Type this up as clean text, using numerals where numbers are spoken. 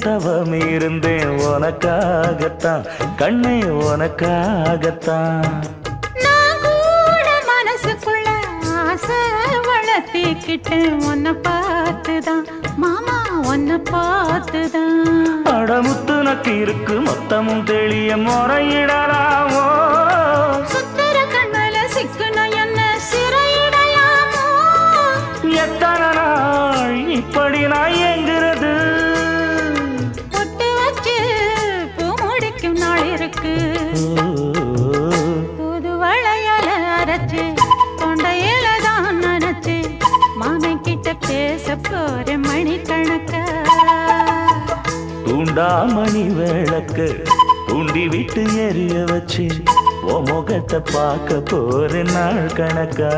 தவம் இருந்தேன் உனக்காகத்தான் கண்ணே உனக்காகத்தான். நான் கூட மனசுக்குள்ள ஆசை வளர்த்திக்கிட்டேன் உன்னை பார்த்துதான் மாமா உன்னை பார்த்துதான். அடமுத்து நக்கு இருக்கு மொத்தமும் தெளிய முறையிடலாமோ சுத்தர கண்மல சிக்குன என்ன சிறையிடையாமோ. எத்தனை நாள் இப்படி நான் எங்கிறது பொட்டு வச்சு பூ முடிக்கும் நாள் இருக்கு. புது வளையல அரைச்சு தொண்டையில தான் நினைச்சு மாமன் கிட்ட பேச போற மணிக்கணக்கா. தூண்டாமணி விளக்கு தூண்டி விட்டு எரிய வச்சு உன் முகத்தை பார்க்க போற நாள் கணக்கா.